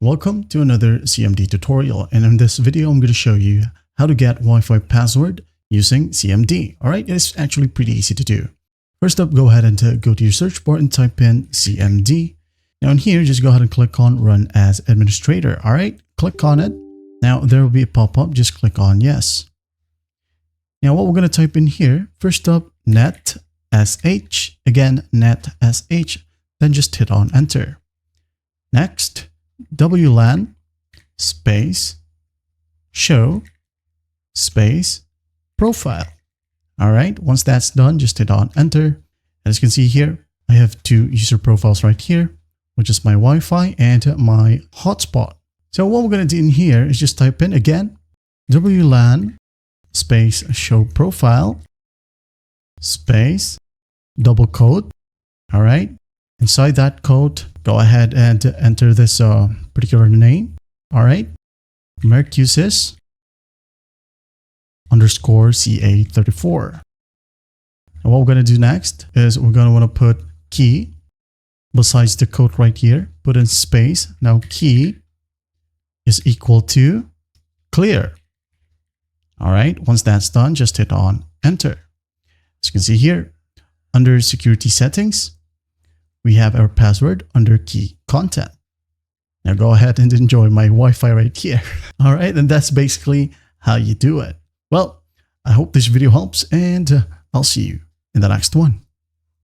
Welcome to another CMD tutorial, and in this video I'm going to show you how to get Wi-Fi password using CMD. Alright, it's actually pretty easy to do. First up, go ahead and go to your search bar and type in CMD. Now in here, just go ahead and click on Run as Administrator. Alright, click on it. Now there will be a pop-up, just click on Yes. Now what we're going to type in here, first up, net sh, again net sh, then just hit on Enter. Next, WLAN space show space profile. All right, once that's done, just hit on Enter. As you can see here, I have two user profiles right here, which is my Wi-Fi and my hotspot. So what we're going to do in here is just type in again WLAN space show profile space double quote. All right, inside that code, go ahead and enter this particular name. All right, Mercusis underscore CA34. And what we're going to do next is we're going to want to put key besides the code right here, put in space. Now key is equal to clear. All right, once that's done, just hit on Enter. As you can see here, under security settings, we have our password under key content. Now go ahead and enjoy my Wi-Fi right here. All right, and that's basically how you do it. Well, I hope this video helps, and I'll see you in the next one.